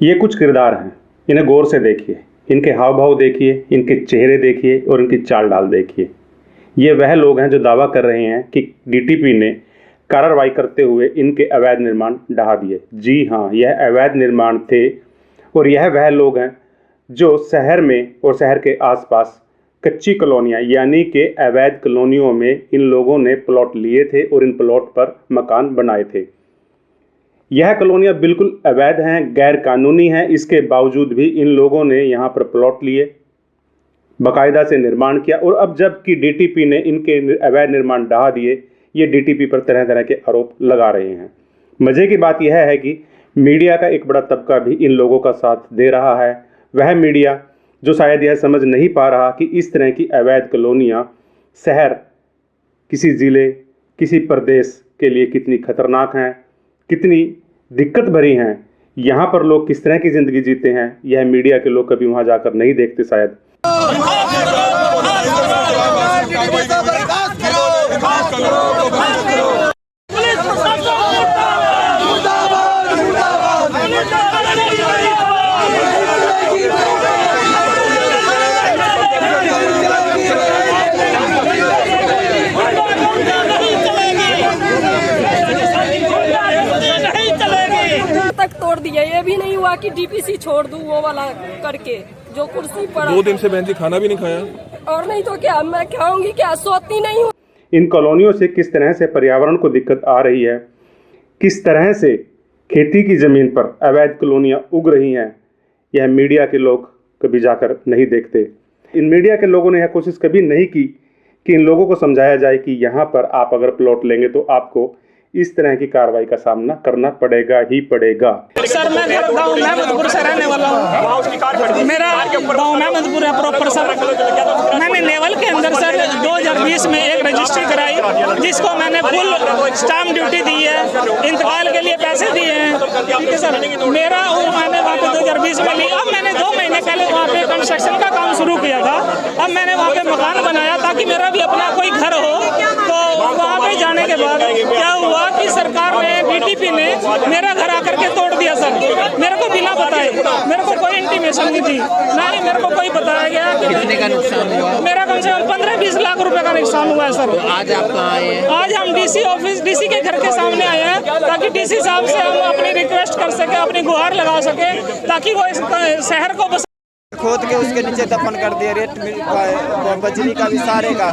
ये कुछ किरदार हैं, इन्हें गौर से देखिए, इनके हाव भाव देखिए, इनके चेहरे देखिए और इनकी चाल डाल देखिए। ये वह लोग हैं जो दावा कर रहे हैं कि डीटीपी ने कार्रवाई करते हुए इनके अवैध निर्माण ढहा दिए। जी हाँ, यह अवैध निर्माण थे और यह वह लोग हैं जो शहर में और शहर के आसपास कच्ची कॉलोनियाँ यानी कि अवैध कॉलोनियों में इन लोगों ने प्लॉट लिए थे और इन प्लॉट पर मकान बनाए थे। यह कॉलोनियाँ बिल्कुल अवैध हैं, गैर कानूनी हैं, इसके बावजूद भी इन लोगों ने यहाँ पर प्लॉट लिए, बाकायदा से निर्माण किया और अब जबकि डीटीपी ने इनके अवैध निर्माण ढहा दिए, ये डीटीपी पर तरह तरह के आरोप लगा रहे हैं। मज़े की बात यह है कि मीडिया का एक बड़ा तबका भी इन लोगों का साथ दे रहा है। वह मीडिया जो शायद यह समझ नहीं पा रहा कि इस तरह की अवैध कॉलोनियाँ शहर, किसी ज़िले, किसी प्रदेश के लिए कितनी खतरनाक हैं, कितनी दिक्कत भरी हैं। यहाँ पर लोग किस तरह की ज़िंदगी जीते हैं, यह मीडिया के लोग कभी वहाँ जाकर नहीं देखते शायद। तक तोड़ दिया, ये भी नहीं हुआ कि डीपीसी छोड़ दूं वो वाला करके जो कुर्सी पर 2 दिन से बहन जी खाना भी नहीं खाया और नहीं तो क्या मैं खाऊंगी, क्या सोती नहीं हूँ। इन कॉलोनियों से किस तरह से पर्यावरण को दिक्कत आ रही है, किस तरह से खेती की ज़मीन पर अवैध कॉलोनियाँ उग रही हैं, यह मीडिया के लोग कभी जाकर नहीं देखते। इन मीडिया के लोगों ने यह कोशिश कभी नहीं की कि इन लोगों को समझाया जाए कि यहाँ पर आप अगर प्लॉट लेंगे तो आपको इस तरह की कार्रवाई का सामना करना पड़ेगा ही पड़ेगा। सर मैं गाँव महमदपुर से रहने वाला हूँ। मेरा गाँव महमदपुर है प्रॉपर सर। मैंने लेवल के अंदर सर 2020 में एक रजिस्ट्री कराई जिसको मैंने फुल स्टाम्प ड्यूटी दी है, इंतकाल के लिए पैसे दिए हैं, ठीक है सर। मेरा और मैंने वहाँ पे 2020 में ली। अब मैंने 2 महीने पहले वहाँ पे कंस्ट्रक्शन का काम शुरू किया था। अब मैंने वहाँ पे मकान बनाया ताकि मेरा भी अपना कोई घर हो। तो वहाँ पे जाने के बाद क्या हुआ कि सरकार ने डीटीपी ने मेरा घर आकर के तोड़ दिया सर, मेरे को बिना बताए। मेरे को कोई इंटीमेशन नहीं थी, ना ही मेरे को कोई बताया गया कि कितने का नुकसान हुआ। मेरा कम से कम 15-20 लाख रुपए का नुकसान हुआ है सर। आज आप कहाँ आए हैं? आज हम डीसी ऑफिस, डीसी के घर के सामने आए हैं ताकि डीसी साहब से हम अपनी रिक्वेस्ट कर सके, अपनी गुहार लगा सके ताकि वो इस शहर को खोद के उसके नीचे दफन कर दिए। रेत बजरी का भी सारे का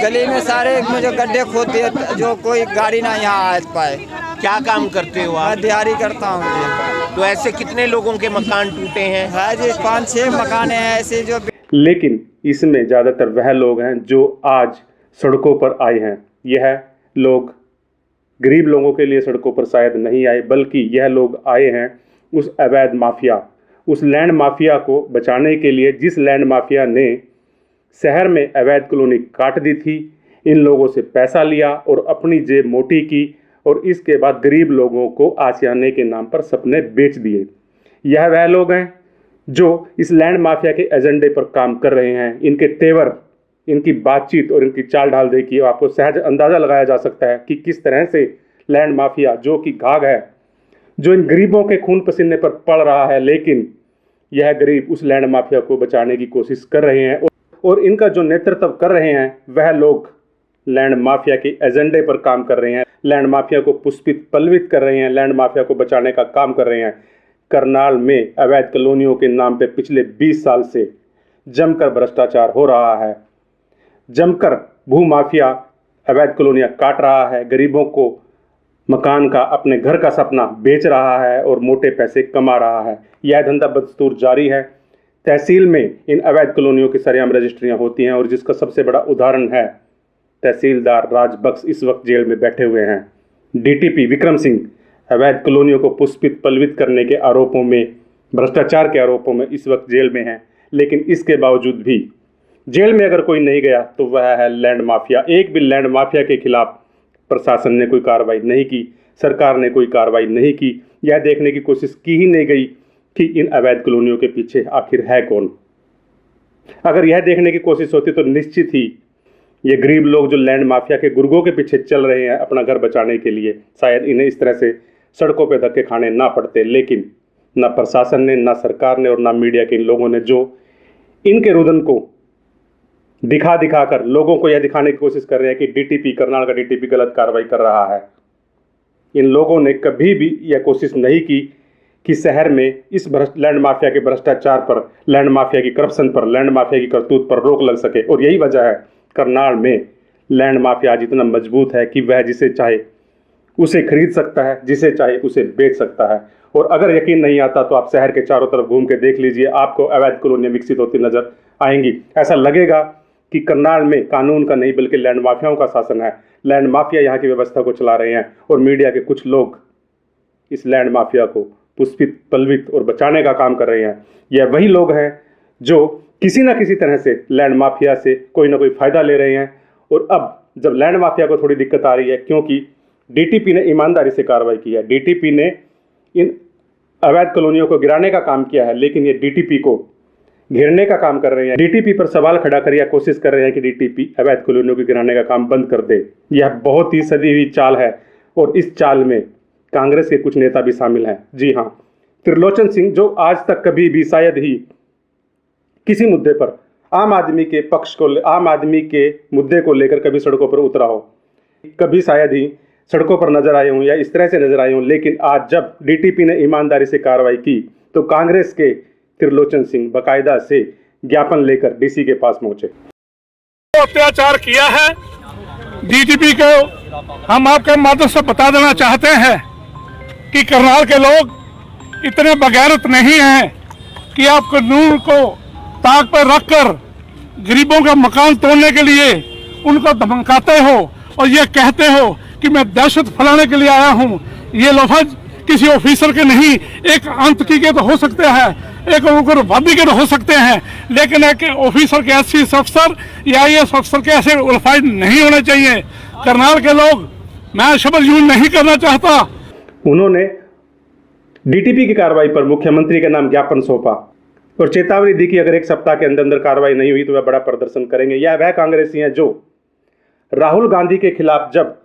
गली में सारे में जो गड्ढे खोद दिए जो कोई गाड़ी ना यहाँ आ पाए। क्या काम करते हो आप? मैं दिहाड़ी करता हूँ जी। तो ऐसे कितने लोगों के मकान टूटे हैं? है जी 5-6 मकान हैं ऐसे जो। लेकिन इसमें ज़्यादातर वह लोग हैं जो आज सड़कों पर आए हैं। यह लोग गरीब लोगों के लिए सड़कों पर शायद नहीं आए, बल्कि यह लोग आए हैं उस अवैध माफिया, उस लैंड माफिया को बचाने के लिए, जिस लैंड माफिया ने शहर में अवैध कॉलोनी काट दी थी, इन लोगों से पैसा लिया और अपनी जेब मोटी की और इसके बाद गरीब लोगों को आशियाने के नाम पर सपने बेच दिए। यह वह लोग हैं जो इस लैंड माफिया के एजेंडे पर काम कर रहे हैं। इनके तेवर, इनकी बातचीत और इनकी चाल ढाल देखिए, आपको सहज अंदाज़ा लगाया जा सकता है कि किस तरह से लैंड माफिया, जो कि घाघ है, जो इन गरीबों के खून पसीने पर पड़ रहा है, लेकिन यह गरीब उस लैंड माफिया को बचाने की कोशिश कर रहे हैं और इनका जो नेतृत्व कर रहे हैं वह लोग लैंड माफिया के एजेंडे पर काम कर रहे हैं, लैंड माफिया को पुष्पित पल्वित कर रहे हैं, लैंड माफिया को बचाने का काम कर रहे हैं। करनाल में अवैध कॉलोनियों के नाम पे पिछले 20 साल से जमकर भ्रष्टाचार हो रहा है, जमकर भूमाफिया अवैध कॉलोनियाँ काट रहा है, गरीबों को मकान का, अपने घर का सपना बेच रहा है और मोटे पैसे कमा रहा है। यह धंधा बदस्तूर जारी है। तहसील में इन अवैध कॉलोनियों की सरेआम रजिस्ट्रियाँ होती हैं और जिसका सबसे बड़ा उदाहरण है तहसीलदार राजबख्श, इस वक्त जेल में बैठे हुए हैं। डीटीपी विक्रम सिंह अवैध कॉलोनियों को पुष्पित पल्वित करने के आरोपों में, भ्रष्टाचार के आरोपों में इस वक्त जेल में हैं। लेकिन इसके बावजूद भी जेल में अगर कोई नहीं गया तो वह है लैंड माफिया। एक भी लैंड माफिया के खिलाफ प्रशासन ने कोई कार्रवाई नहीं की, सरकार ने कोई कार्रवाई नहीं की, यह देखने की कोशिश की ही नहीं गई कि इन अवैध कॉलोनियों के पीछे आखिर है कौन। अगर यह देखने की कोशिश होती तो निश्चित ही ये गरीब लोग जो लैंड माफिया के गुर्गों के पीछे चल रहे हैं अपना घर बचाने के लिए, शायद इन्हें इस तरह से सड़कों पर धक्के खाने ना पड़ते। लेकिन ना प्रशासन ने, ना सरकार ने और ना मीडिया के इन लोगों ने, जो इनके रुदन को दिखा कर लोगों को यह दिखाने की कोशिश कर रहे हैं कि डीटीपी, करनाल का डीटीपी गलत कार्रवाई कर रहा है। इन लोगों ने कभी भी यह कोशिश नहीं की कि शहर में इस लैंड माफिया के भ्रष्टाचार पर, लैंड माफिया की करप्शन पर, लैंड माफिया की करतूत पर रोक लग सके। और यही वजह है करनाल में लैंड माफिया आज इतना मजबूत है कि वह जिसे चाहे उसे खरीद सकता है, जिसे चाहे उसे बेच सकता है। और अगर यकीन नहीं आता तो आप शहर के चारों तरफ घूम के देख लीजिए, आपको अवैध कॉलोनियां विकसित होती नजर आएंगी। ऐसा लगेगा कि करनाल में कानून का नहीं बल्कि लैंड माफियाओं का शासन है। लैंड माफिया यहाँ की व्यवस्था को चला रहे हैं और मीडिया के कुछ लोग इस लैंड माफिया को पुष्पित, पल्वित और बचाने का काम कर रहे हैं। यह वही लोग हैं जो किसी न किसी तरह से लैंड माफिया से कोई ना कोई फायदा ले रहे हैं। और अब जब लैंड माफिया को थोड़ी दिक्कत आ रही है, क्योंकि डीटीपी ने ईमानदारी से कार्रवाई की है, डीटीपी ने इन अवैध कॉलोनियों को गिराने का काम किया है, लेकिन ये डीटीपी को घेरने का काम कर रहे हैं। डीटीपी पर सवाल खड़ा कर या कोशिश कर रहे हैं कि डीटीपी अवैध कॉलोनियों को गिराने का काम बंद कर दे। यह बहुत ही सदी हुई चाल है और इस चाल में कांग्रेस के कुछ नेता भी शामिल हैं। जी हाँ, त्रिलोचन सिंह, जो आज तक कभी भी शायद ही किसी मुद्दे पर आम आदमी के पक्ष को, आम आदमी के मुद्दे को लेकर कभी सड़कों पर उतरा हो, कभी शायद ही सड़कों पर नजर आए हों या इस तरह से नजर आए हों, लेकिन आज जब डीटीपी ने ईमानदारी से कार्रवाई की तो कांग्रेस के त्रिलोचन सिंह बकायदा से ज्ञापन लेकर डीसी के पास पहुंचे। अत्याचार किया है डीटीपी को हम आपके माध्यम से बता देना चाहते हैं कि करनाल के लोग इतने बगैरत नहीं हैं कि आप कानून को ताक पर रखकर गरीबों का मकान तोड़ने के लिए उनको धमकाते हो और ये कहते हो कि मैं दहशत फैलाने के लिए आया हूं। ये लफ्ज किसी ऑफिसर के नहीं, एक आतंकी के तो हो सकते हैं, एक उग्रवादी के तो हो सकते हैं, लेकिन एक ऑफिसर के एससी अफसर या आईएएस अफसर के ऐसे अल्फाज नहीं होने चाहिए। करनाल के लोग, मैं शब्द यूज नहीं करना चाहता। उन्होंने डीटीपी की कार्रवाई पर मुख्यमंत्री के नाम ज्ञापन सौंपा और चेतावनी दी कि अगर एक सप्ताह के अंदर कार्रवाई नहीं हुई तो वह बड़ा प्रदर्शन करेंगे। यह वह कांग्रेसी हैं जो राहुल गांधी के खिलाफ, जब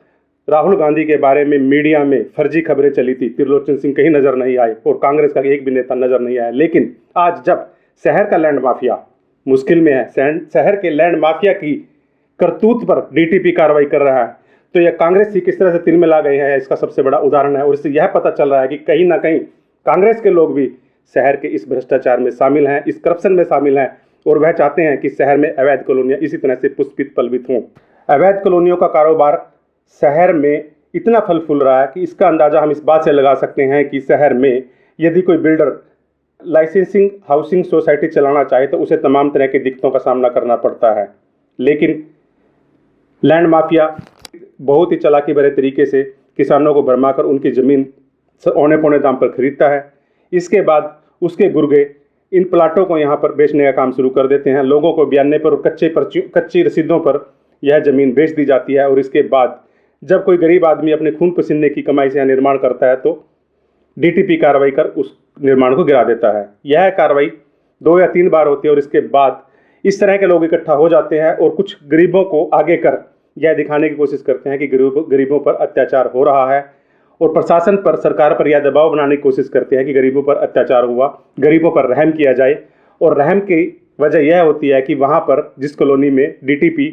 राहुल गांधी के बारे में मीडिया में फर्जी खबरें चली थी, त्रिलोचन सिंह कहीं नजर नहीं आए और कांग्रेस का एक भी नेता नजर नहीं आया। लेकिन आज जब शहर का लैंड माफिया मुश्किल में है, शहर के लैंड माफिया की करतूत पर डीटीपी कार्रवाई कर रहा है, तो यह कांग्रेस ही किस तरह से तिलमिला गए हैं, इसका सबसे बड़ा उदाहरण है। और इससे यह पता चल रहा है कि कहीं ना कहीं कांग्रेस के लोग भी शहर के इस भ्रष्टाचार में शामिल हैं, इस करप्शन में शामिल हैं और वह चाहते हैं कि शहर में अवैध कॉलोनियां इसी तरह से पुष्पित, पल्वित हों। अवैध कॉलोनियों का कारोबार शहर में इतना फल फूल रहा है कि इसका अंदाजा हम इस बात से लगा सकते हैं कि शहर में यदि कोई बिल्डर लाइसेंसिंग हाउसिंग सोसाइटी चलाना चाहे तो उसे तमाम तरह की दिक्कतों का सामना करना पड़ता है। लेकिन लैंड माफिया बहुत ही चालाकी भरे तरीके से किसानों को भरमाकर उनकी ज़मीन औने पौने दाम पर खरीदता है। इसके बाद उसके गुर्गे इन प्लाटों को यहाँ पर बेचने का काम शुरू कर देते हैं। लोगों को बयाने पर और कच्ची रसीदों पर यह ज़मीन बेच दी जाती है और इसके बाद जब कोई गरीब आदमी अपने खून पसीने की कमाई से यहाँ निर्माण करता है तो डीटीपी कार्रवाई कर उस निर्माण को गिरा देता है। यह कार्रवाई 2 या 3 बार होती है और इसके बाद इस तरह के लोग इकट्ठा हो जाते हैं और कुछ गरीबों को आगे कर यह दिखाने की कोशिश करते हैं कि गरीबों पर अत्याचार हो रहा है और प्रशासन पर, सरकार पर यह दबाव बनाने की कोशिश करते हैं कि गरीबों पर अत्याचार हुआ, गरीबों पर रहम किया जाए। और रहम की वजह यह होती है कि वहाँ पर जिस कॉलोनी में डीटीपी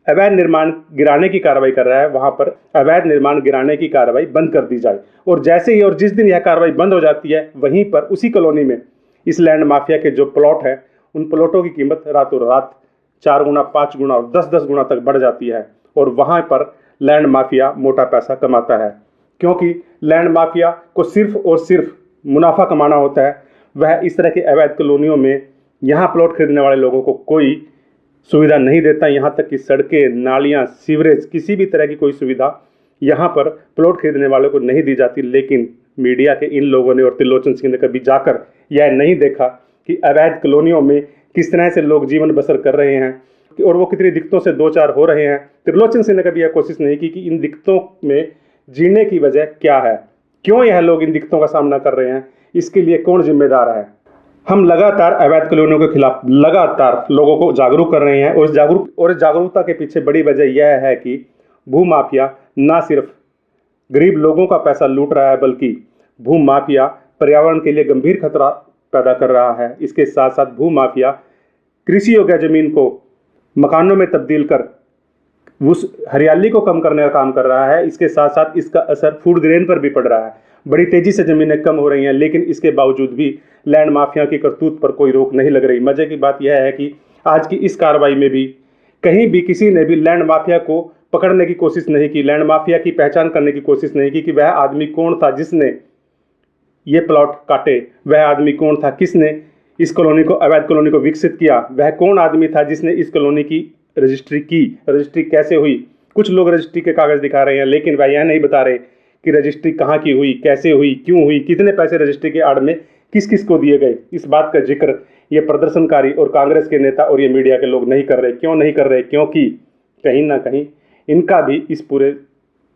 अवैध निर्माण गिराने की कार्रवाई कर रहा है, वहाँ पर अवैध निर्माण गिराने की कार्रवाई बंद कर दी जाए। और जैसे ही और जिस दिन यह कार्रवाई बंद हो जाती है, वहीं पर उसी कॉलोनी में इस लैंड माफिया के जो प्लॉट हैं, उन प्लॉटों की कीमत रातों रात 4 गुना, 5 गुना और 10-10 गुना तक बढ़ जाती है और वहाँ पर लैंड माफिया मोटा पैसा कमाता है। क्योंकि लैंड माफिया को सिर्फ और सिर्फ मुनाफा कमाना होता है। वह इस तरह के अवैध कॉलोनियों में यहाँ प्लॉट खरीदने वाले लोगों को कोई सुविधा नहीं देता। यहाँ तक कि सड़कें, नालियाँ, सीवरेज, किसी भी तरह की कोई सुविधा यहाँ पर प्लॉट खरीदने वालों को नहीं दी जाती। लेकिन मीडिया के इन लोगों ने और त्रिलोचन सिंह ने कभी जाकर यह नहीं देखा कि अवैध कॉलोनियों में किस तरह से लोग जीवन बसर कर रहे हैं और वो कितनी दिक्कतों से 2-4 हो रहे हैं। त्रिलोचन सिंह ने कभी यह कोशिश नहीं की कि इन दिक्कतों में जीने की वजह क्या है, क्यों यह लोग इन दिक्कतों का सामना कर रहे हैं, इसके लिए कौन जिम्मेदार है। हम लगातार अवैध कॉलोनियों के खिलाफ लगातार लोगों को जागरूक कर रहे हैं और इस जागरूकता के पीछे बड़ी वजह यह है कि भूमाफिया ना सिर्फ गरीब लोगों का पैसा लूट रहा है, बल्कि भूमाफिया पर्यावरण के लिए गंभीर खतरा पैदा कर रहा है। इसके साथ साथ भू माफिया कृषि योग्य जमीन को मकानों में तब्दील कर उस हरियाली को कम करने का काम कर रहा है। इसके साथ साथ इसका असर फूड ग्रेन पर भी पड़ रहा है। बड़ी तेजी से जमीनें कम हो रही हैं, लेकिन इसके बावजूद भी लैंड माफिया की करतूत पर कोई रोक नहीं लग रही। मजे की बात यह है कि आज की इस कार्रवाई में भी कहीं भी किसी ने भी लैंड माफिया को पकड़ने की कोशिश नहीं की, लैंड माफिया की पहचान करने की कोशिश नहीं की कि वह आदमी कौन था जिसने ये प्लॉट काटे, वह आदमी कौन था किसने इस कॉलोनी को, अवैध कॉलोनी को विकसित किया, वह कौन आदमी था जिसने इस कॉलोनी की रजिस्ट्री की, रजिस्ट्री कैसे हुई। कुछ लोग रजिस्ट्री के कागज दिखा रहे हैं, लेकिन वह यह नहीं बता रहे कि रजिस्ट्री कहाँ की हुई, कैसे हुई, क्यों हुई, कितने पैसे रजिस्ट्री के आड़ में किस किस को दिए गए। इस बात का जिक्र ये प्रदर्शनकारी और कांग्रेस के नेता और ये मीडिया के लोग नहीं कर रहे। क्यों नहीं कर रहे? क्योंकि कहीं ना कहीं इनका भी इस पूरे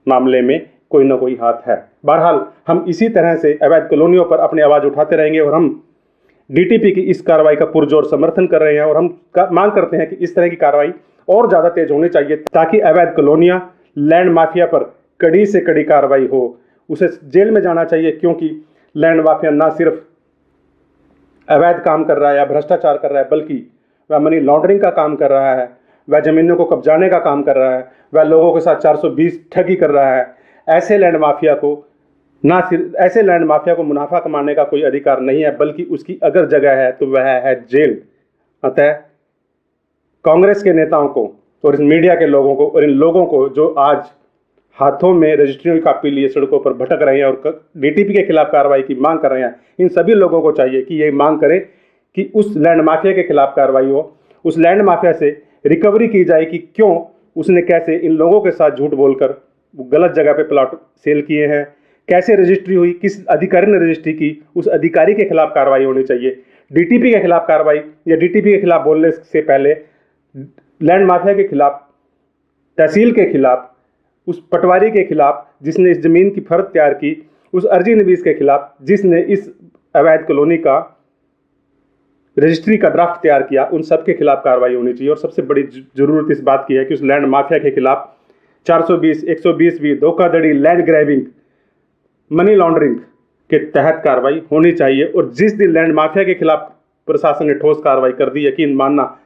मामले में कोई ना कोई हाथ है। बहरहाल हम इसी तरह से अवैध कॉलोनियों पर अपनी आवाज़ उठाते रहेंगे और हम डीटीपी की इस कार्रवाई का पुरजोर समर्थन कर रहे हैं और हम मांग करते हैं कि इस तरह की कार्रवाई और ज़्यादा तेज होनी चाहिए ताकि अवैध कॉलोनियाँ, लैंड माफिया पर कड़ी से कड़ी कार्रवाई हो। उसे जेल में जाना चाहिए, क्योंकि लैंड माफिया ना सिर्फ अवैध काम कर रहा है या भ्रष्टाचार कर रहा है, बल्कि वह मनी लॉन्ड्रिंग का काम कर रहा है, वह जमीनों को कब्जाने का काम कर रहा है, वह लोगों के साथ 420 ठगी कर रहा है। ऐसे लैंड माफिया को मुनाफा कमाने का कोई अधिकार नहीं है, बल्कि उसकी अगर जगह है तो वह है जेल। अतः कांग्रेस के नेताओं को और इस मीडिया के लोगों को और इन लोगों को जो आज हाथों में रजिस्ट्रियों की कापी लिए सड़कों पर भटक रहे हैं और डीटीपी के खिलाफ कार्रवाई की मांग कर रहे हैं, इन सभी लोगों को चाहिए कि ये मांग करें कि उस लैंड माफिया के खिलाफ कार्रवाई हो, उस लैंड माफिया से रिकवरी की जाए कि क्यों उसने कैसे इन लोगों के साथ झूठ बोलकर गलत जगह पे प्लॉट सेल किए हैं, कैसे रजिस्ट्री हुई, किस अधिकारी ने रजिस्ट्री की, उस अधिकारी के खिलाफ कार्रवाई होनी चाहिए। डीटीपी के खिलाफ कार्रवाई या डीटीपी के खिलाफ बोलने से पहले लैंड माफिया के खिलाफ, तहसील के खिलाफ, उस पटवारी के खिलाफ जिसने इस जमीन की फर्द तैयार की, उस अर्जी नवीस के खिलाफ जिसने इस अवैध कॉलोनी का रजिस्ट्री का ड्राफ्ट तैयार किया, उन सब के खिलाफ कार्रवाई होनी चाहिए। और सबसे बड़ी जरूरत इस बात की है कि उस लैंड माफिया के खिलाफ 420, 120 धोखाधड़ी, लैंड ग्रैबिंग, मनी लॉन्ड्रिंग के तहत कार्रवाई होनी चाहिए। और जिस दिन लैंड माफिया के खिलाफ प्रशासन ने ठोस कार्रवाई कर दी, यकीन मानना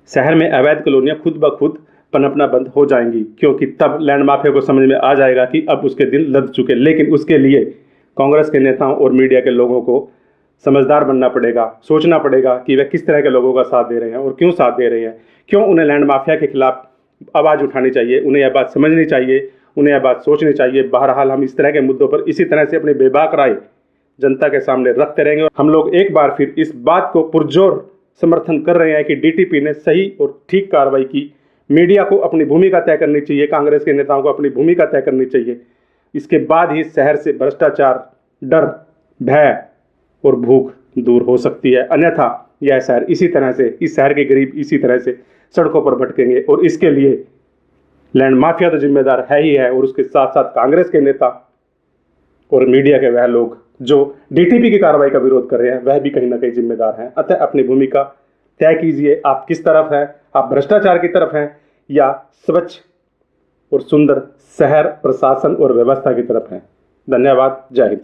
शहर में अवैध कॉलोनियां खुद ब खुद पनपना बंद हो जाएंगी, क्योंकि तब लैंड माफिया को समझ में आ जाएगा कि अब उसके दिन लद चुके। लेकिन उसके लिए कांग्रेस के नेताओं और मीडिया के लोगों को समझदार बनना पड़ेगा, सोचना पड़ेगा कि वे किस तरह के लोगों का साथ दे रहे हैं और क्यों साथ दे रहे हैं, क्यों उन्हें लैंड माफिया के खिलाफ आवाज़ उठानी चाहिए, उन्हें यह बात समझनी चाहिए, उन्हें यह बात सोचनी चाहिए। बहरहाल हम इस तरह के मुद्दों पर इसी तरह से अपनी बेबाक राय जनता के सामने रखते रहेंगे। हम लोग एक बार फिर इस बात को पुरजोर समर्थन कर रहे हैं कि डीटीपी ने सही और ठीक कार्रवाई की। मीडिया को अपनी भूमिका तय करनी चाहिए, कांग्रेस के नेताओं को अपनी भूमिका तय करनी चाहिए। इसके बाद ही शहर से भ्रष्टाचार, डर, भय और भूख दूर हो सकती है। अन्यथा यह शहर इसी तरह से, इस शहर के गरीब इसी तरह से सड़कों पर भटकेंगे। और इसके लिए लैंड माफिया तो जिम्मेदार है ही है, और उसके साथ साथ कांग्रेस के नेता और मीडिया के वह लोग जो डीटीपी की कार्रवाई का विरोध कर रहे हैं, वह भी कहीं ना कहीं जिम्मेदार हैं। अतः अपनी भूमिका तय कीजिए, आप किस तरफ हैं, आप भ्रष्टाचार की तरफ हैं या स्वच्छ और सुंदर शहर प्रशासन और व्यवस्था की तरफ हैं। धन्यवाद। जय हिंद।